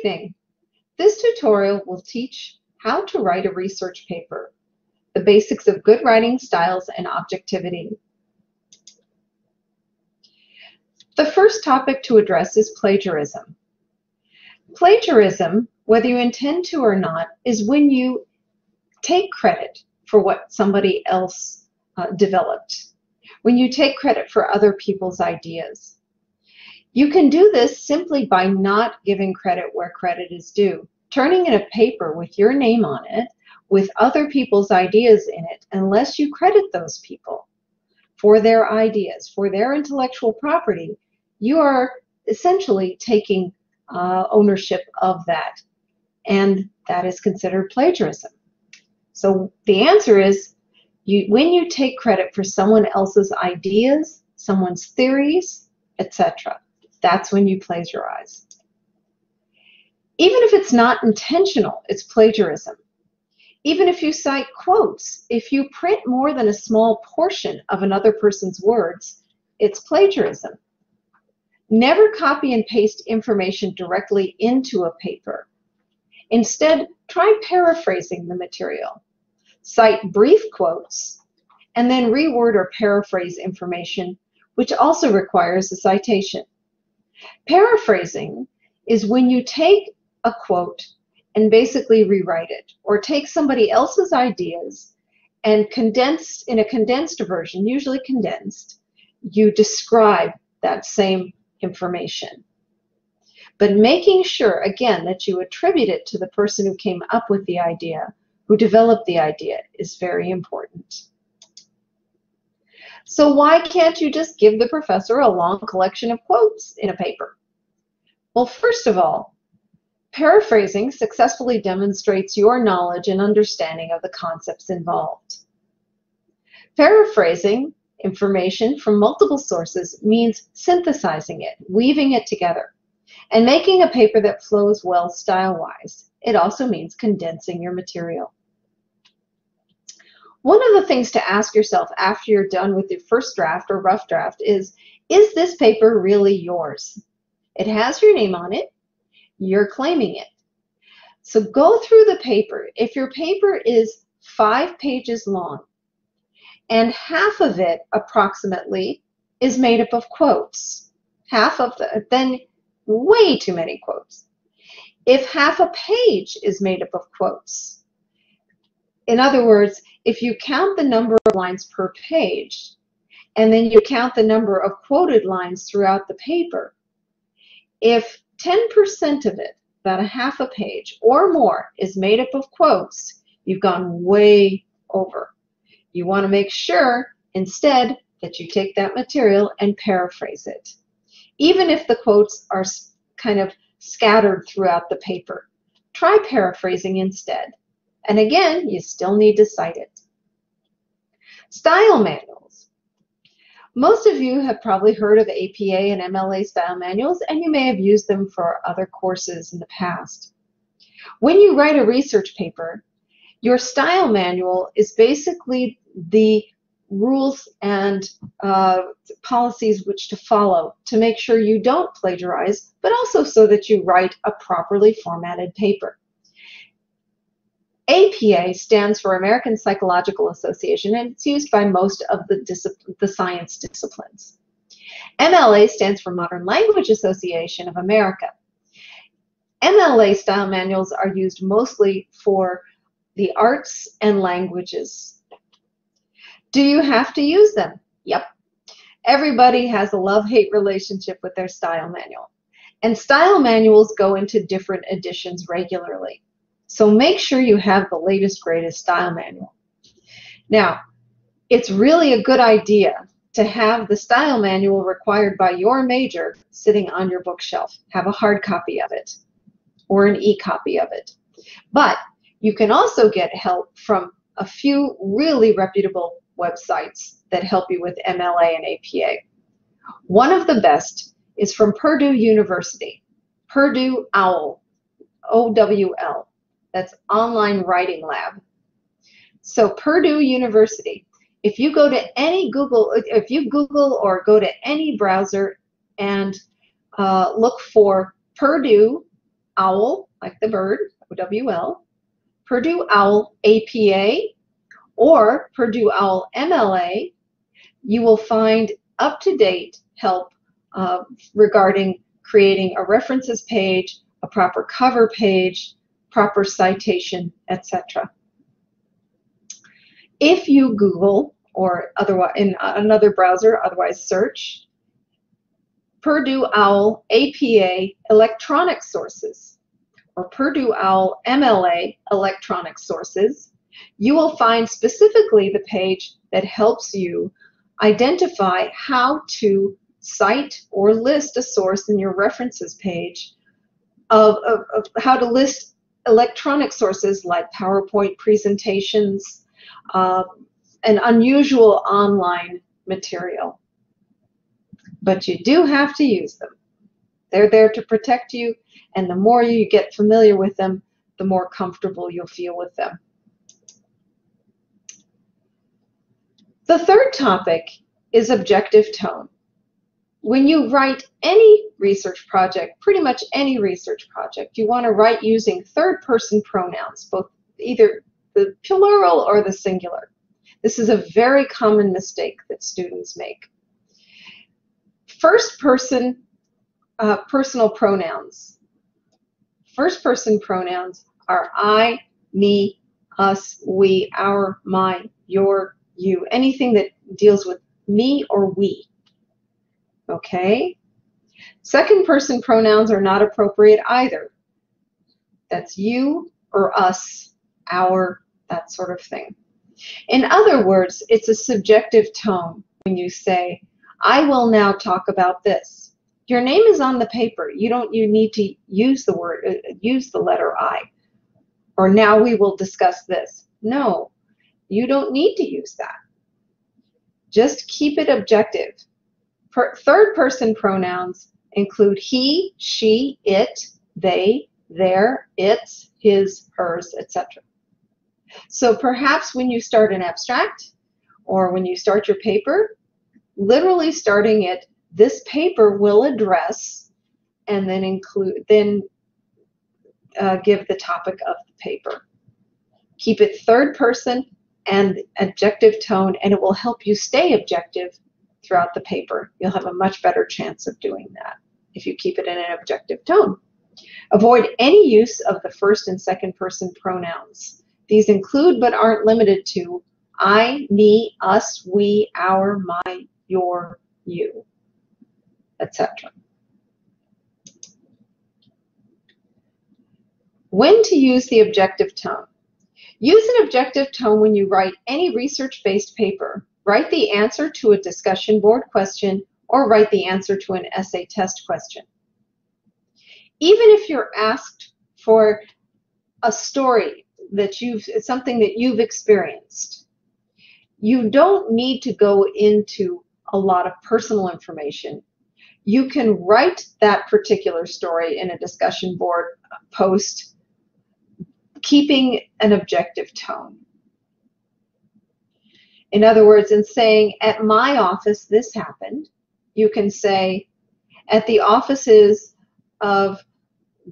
evening. This tutorial will teach how to write a research paper, the basics of good writing styles and objectivity. The first topic to address is plagiarism. Plagiarism, whether you intend to or not, is when you take credit for what somebody else developed, when you take credit for other people's ideas. You can do this simply by not giving credit where credit is due, turning in a paper with your name on it, with other people's ideas in it, unless you credit those people for their ideas, for their intellectual property. You are essentially taking ownership of that, and that is considered plagiarism. So the answer is, when you take credit for someone else's ideas, someone's theories, etc., that's when you plagiarize. Even if it's not intentional, it's plagiarism. Even if you cite quotes, if you print more than a small portion of another person's words, it's plagiarism. Never copy and paste information directly into a paper. Instead, try paraphrasing the material. Cite brief quotes, and then reword or paraphrase information, which also requires a citation. Paraphrasing is when you take a quote and basically rewrite it, or take somebody else's ideas and in a condensed version, usually condensed, you describe that same information. But making sure, again, that you attribute it to the person who came up with the idea, who developed the idea, is very important. So why can't you just give the professor a long collection of quotes in a paper? Well, first of all, paraphrasing successfully demonstrates your knowledge and understanding of the concepts involved. Paraphrasing information from multiple sources means synthesizing it, weaving it together, and making a paper that flows well style-wise. It also means condensing your material. One of the things to ask yourself after you're done with your first draft or rough draft is this paper really yours? It has your name on it. You're claiming it. So go through the paper. If your paper is 5 pages long and half of it approximately is made up of quotes, then way too many quotes. If half a page is made up of quotes, in other words, if you count the number of lines per page and then you count the number of quoted lines throughout the paper, if 10% of it, about a half a page or more, is made up of quotes, you've gone way over. You want to make sure instead that you take that material and paraphrase it, even if the quotes are kind of scattered throughout the paper. Try paraphrasing instead. And again, you still need to cite it. Style manuals. Most of you have probably heard of APA and MLA style manuals, and you may have used them for other courses in the past. When you write a research paper, your style manual is basically the rules and policies which to follow to make sure you don't plagiarize, but also so that you write a properly formatted paper. APA stands for American Psychological Association, and it's used by most of the science disciplines. MLA stands for Modern Language Association of America. MLA style manuals are used mostly for the arts and languages. Do you have to use them? Yep. Everybody has a love-hate relationship with their style manual. And style manuals go into different editions regularly. So make sure you have the latest, greatest style manual. Now, it's really a good idea to have the style manual required by your major sitting on your bookshelf. Have a hard copy of it or an e-copy of it. But you can also get help from a few really reputable websites that help you with MLA and APA. One of the best is from Purdue University, Purdue OWL, O-W-L. That's Online Writing Lab. So Purdue University, if you go to any if you Google or go to any browser and look for Purdue OWL, like the bird, OWL, Purdue OWL APA, or Purdue OWL MLA, you will find up-to-date help regarding creating a references page, a proper cover page, proper citation, etc. If you Google or otherwise in another browser, otherwise search Purdue OWL APA electronic sources or Purdue OWL MLA electronic sources, you will find specifically the page that helps you identify how to cite or list a source in your references page of how to list electronic sources like PowerPoint presentations and unusual online material. But you do have to use them. They're there to protect you, and the more you get familiar with them, the more comfortable you'll feel with them. The third topic is objective tone. When you write any research project, pretty much any research project, you want to write using third-person pronouns, both either the plural or the singular. This is a very common mistake that students make. First-person personal pronouns. First-person pronouns are I, me, us, we, our, my, your, you. Anything that deals with me or we. Okay? Second-person pronouns are not appropriate either. That's you or us, our, that sort of thing. In other words, it's a subjective tone when you say, I will now talk about this. Your name is on the paper. You need to use the letter I. Or now we will discuss this. No, you don't need to use that. Just keep it objective. Third-person pronouns include he, she, it, they, their, its, his, hers, etc. So perhaps when you start an abstract or when you start your paper, literally starting it, this paper will address, and then give the topic of the paper. Keep it third person and objective tone, and it will help you stay objective throughout the paper. You'll have a much better chance of doing that if you keep it in an objective tone. Avoid any use of the first and second person pronouns. These include but aren't limited to I, me, us, we, our, my, your, you, etc. When to use the objective tone. Use an objective tone when you write any research-based paper. Write the answer to a discussion board question or write the answer to an essay test question. Even if you're asked for a story that something that you've experienced, you don't need to go into a lot of personal information. You can write that particular story in a discussion board post, keeping an objective tone. In other words, in saying, at my office, this happened, you can say, at the offices of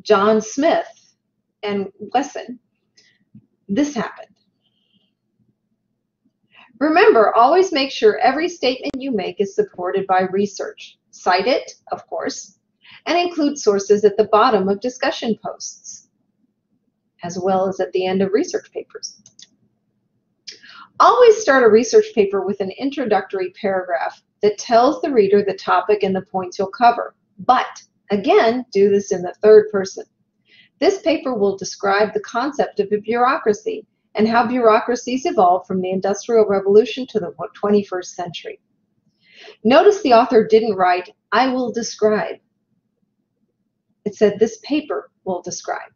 John Smith and Wesson, this happened. Remember, always make sure every statement you make is supported by research. Cite it, of course, and include sources at the bottom of discussion posts, as well as at the end of research papers. Always start a research paper with an introductory paragraph that tells the reader the topic and the points you'll cover. But, again, do this in the third person. This paper will describe the concept of a bureaucracy and how bureaucracies evolved from the Industrial Revolution to the 21st century. Notice the author didn't write, I will describe. It said, this paper will describe.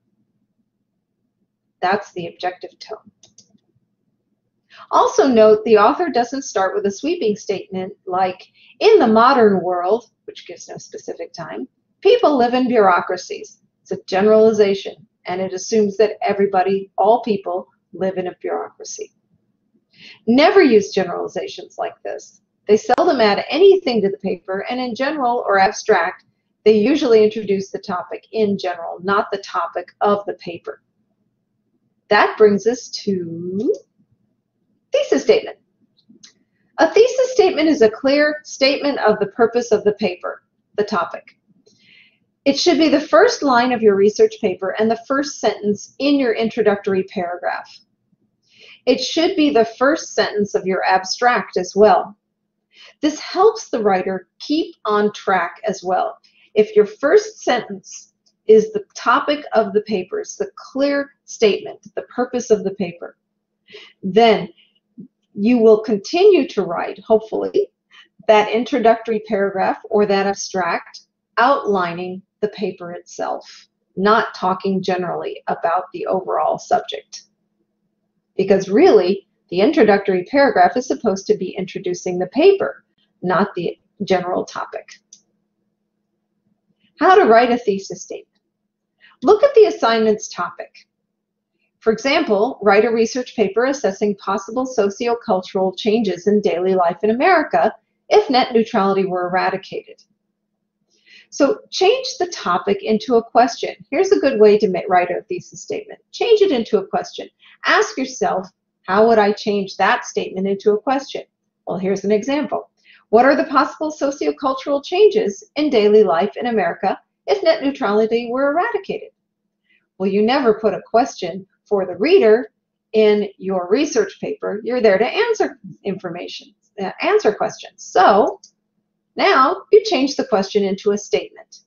That's the objective tone. Also note, the author doesn't start with a sweeping statement like, in the modern world, which gives no specific time, people live in bureaucracies. It's a generalization, and it assumes that everybody, all people, live in a bureaucracy. Never use generalizations like this. They seldom add anything to the paper, and in general or abstract, They usually introduce the topic in general, not the topic of the paper. That brings us to thesis statement. A thesis statement is a clear statement of the purpose of the paper, the topic. It should be the first line of your research paper and the first sentence in your introductory paragraph. It should be the first sentence of your abstract as well. This helps the writer keep on track as well. If your first sentence is the topic of the paper, it's the clear statement, the purpose of the paper, then you will continue to write, hopefully, that introductory paragraph or that abstract outlining the paper itself, not talking generally about the overall subject. Because really, the introductory paragraph is supposed to be introducing the paper, not the general topic. How to write a thesis statement. Look at the assignment's topic. For example, write a research paper assessing possible sociocultural changes in daily life in America if net neutrality were eradicated. So change the topic into a question. Here's a good way to write a thesis statement. Change it into a question. Ask yourself, how would I change that statement into a question? Well, here's an example. What are the possible sociocultural changes in daily life in America if net neutrality were eradicated? Well, you never put a question for the reader in your research paper. You're there to answer answer questions. So now you change the question into a statement.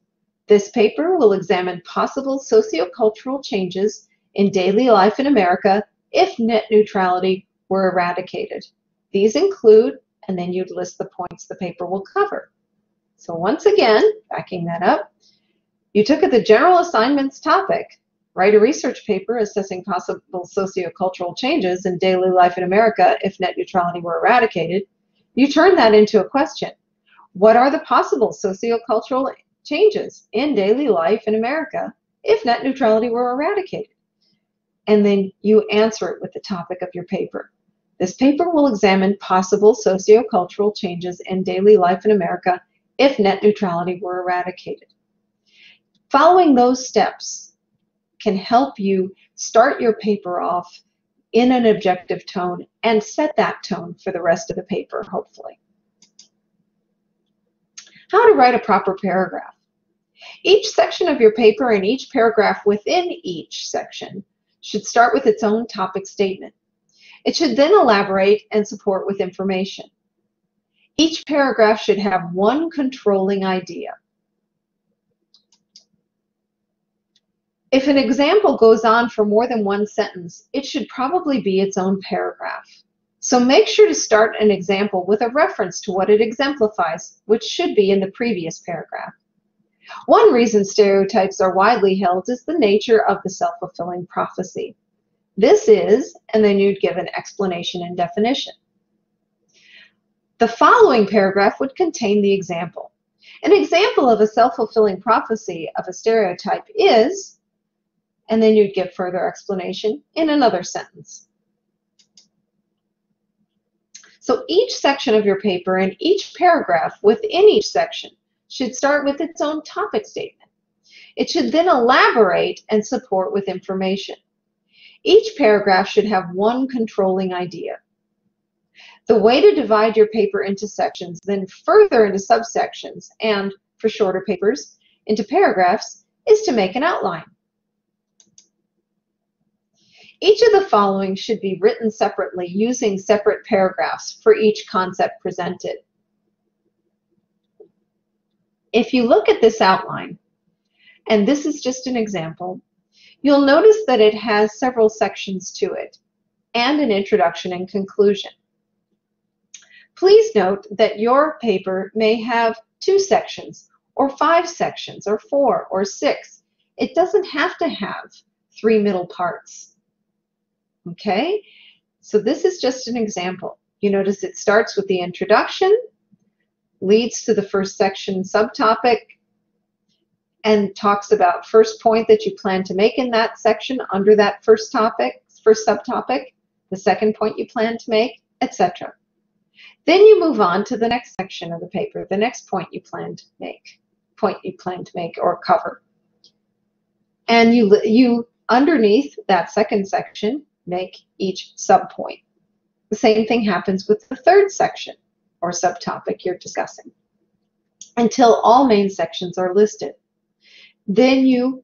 This paper will examine possible sociocultural changes in daily life in America if net neutrality were eradicated. These include, and then you'd list the points the paper will cover. So once again, backing that up, you took the general assignment's topic, write a research paper assessing possible sociocultural changes in daily life in America if net neutrality were eradicated. You turn that into a question. What are the possible sociocultural changes in daily life in America if net neutrality were eradicated? And then you answer it with the topic of your paper. This paper will examine possible sociocultural changes in daily life in America if net neutrality were eradicated. Following those steps can help you start your paper off in an objective tone and set that tone for the rest of the paper, hopefully. How to write a proper paragraph. Each section of your paper and each paragraph within each section should start with its own topic statement. It should then elaborate and support with information. Each paragraph should have one controlling idea. If an example goes on for more than one sentence, it should probably be its own paragraph. So make sure to start an example with a reference to what it exemplifies, which should be in the previous paragraph. One reason stereotypes are widely held is the nature of the self-fulfilling prophecy. This is, and then you'd give an explanation and definition. The following paragraph would contain the example. An example of a self-fulfilling prophecy of a stereotype is, and then you'd give further explanation in another sentence. So each section of your paper and each paragraph within each section should start with its own topic statement. It should then elaborate and support with information. Each paragraph should have one controlling idea. The way to divide your paper into sections, then further into subsections, and for shorter papers, into paragraphs, is to make an outline. Each of the following should be written separately using separate paragraphs for each concept presented. If you look at this outline, and this is just an example, you'll notice that it has several sections to it and an introduction and conclusion. Please note that your paper may have 2 sections, or 5 sections, or 4, or 6. It doesn't have to have 3 middle parts. Okay, so this is just an example. You notice it starts with the introduction, leads to the first section subtopic, and talks about first point that you plan to make in that section under that first subtopic, the second point you plan to make, etc. Then you move on to the next section of the paper, the next point you plan to make. point you plan to make or cover. And you underneath that second section, make each subpoint. The same thing happens with the third section or subtopic you're discussing until all main sections are listed. Then you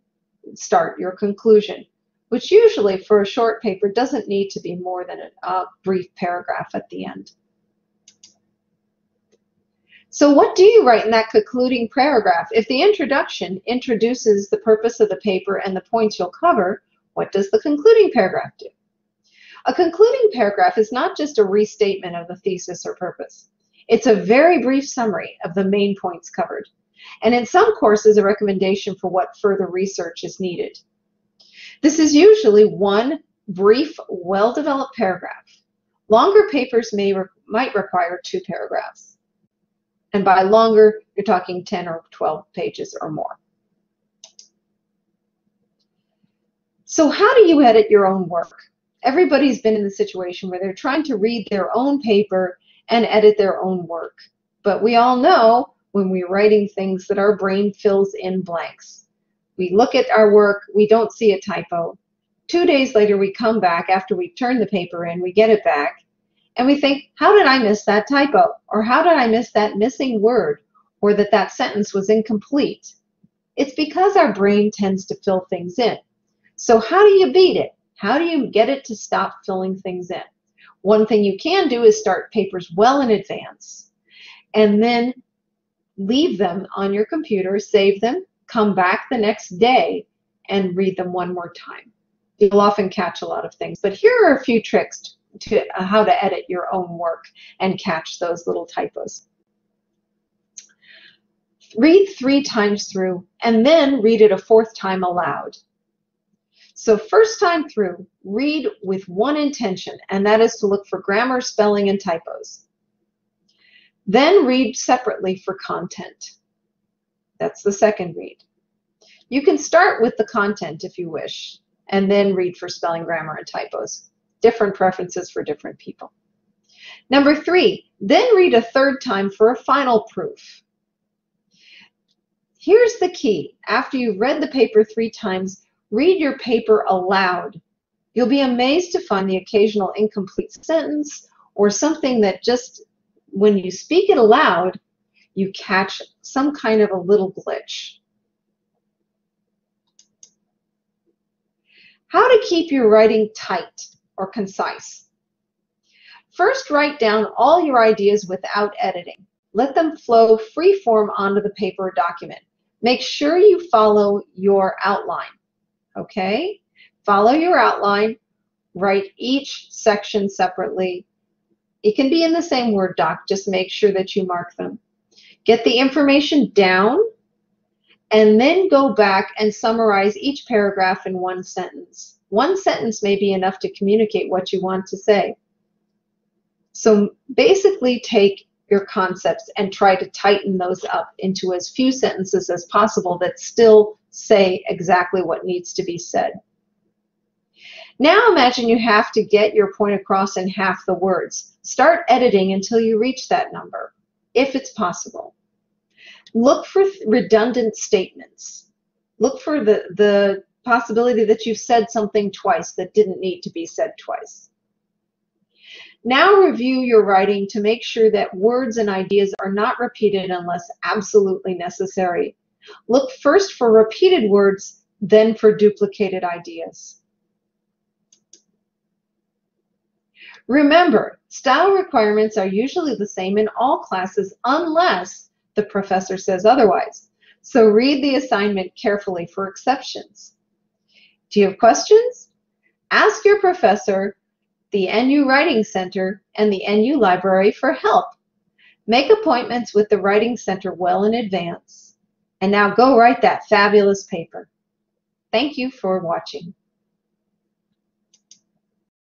start your conclusion, which usually for a short paper doesn't need to be more than a brief paragraph at the end. So what do you write in that concluding paragraph? If the introduction introduces the purpose of the paper and the points you'll cover, what does the concluding paragraph do? A concluding paragraph is not just a restatement of the thesis or purpose. It's a very brief summary of the main points covered, and in some courses a recommendation for what further research is needed. This is usually one brief, well-developed paragraph. Longer papers might require 2 paragraphs. And by longer, you're talking 10 or 12 pages or more. So how do you edit your own work? Everybody's been in the situation where they're trying to read their own paper and edit their own work. But we all know when we're writing things that our brain fills in blanks. We look at our work, we don't see a typo. 2 days later, we come back after we've turned the paper in, we get it back, and we think, how did I miss that typo? Or how did I miss that missing word? Or that sentence was incomplete? It's because our brain tends to fill things in. So how do you beat it? How do you get it to stop filling things in? One thing you can do is start papers well in advance and then leave them on your computer, save them, come back the next day and read them one more time. You'll often catch a lot of things, but here are a few tricks to how to edit your own work and catch those little typos. Read 3 times through and then read it a 4th time aloud. So first time through, read with one intention, and that is to look for grammar, spelling, and typos. Then read separately for content. That's the second read. You can start with the content if you wish, and then read for spelling, grammar, and typos. Different preferences for different people. Number 3, then read a 3rd time for a final proof. Here's the key. After you've read the paper 3 times, read your paper aloud. You'll be amazed to find the occasional incomplete sentence or something that just, when you speak it aloud, you catch some kind of a little glitch. How to keep your writing tight or concise. First, write down all your ideas without editing. Let them flow free-form onto the paper or document. Make sure you follow your outline. Okay? Follow your outline. Write each section separately. It can be in the same Word doc. Just make sure that you mark them. Get the information down and then go back and summarize each paragraph in 1 sentence. 1 sentence may be enough to communicate what you want to say. So basically take your concepts and try to tighten those up into as few sentences as possible that still say exactly what needs to be said. Now imagine you have to get your point across in half the words. Start editing until you reach that number, if it's possible. Look for redundant statements. Look for the possibility that you've said something twice that didn't need to be said twice. Now review your writing to make sure that words and ideas are not repeated unless absolutely necessary. Look first for repeated words, then for duplicated ideas. Remember, style requirements are usually the same in all classes unless the professor says otherwise. So read the assignment carefully for exceptions. Do you have questions? Ask your professor, the NU Writing Center, and the NU Library for help. Make appointments with the Writing Center well in advance. And now go write that fabulous paper. Thank you for watching.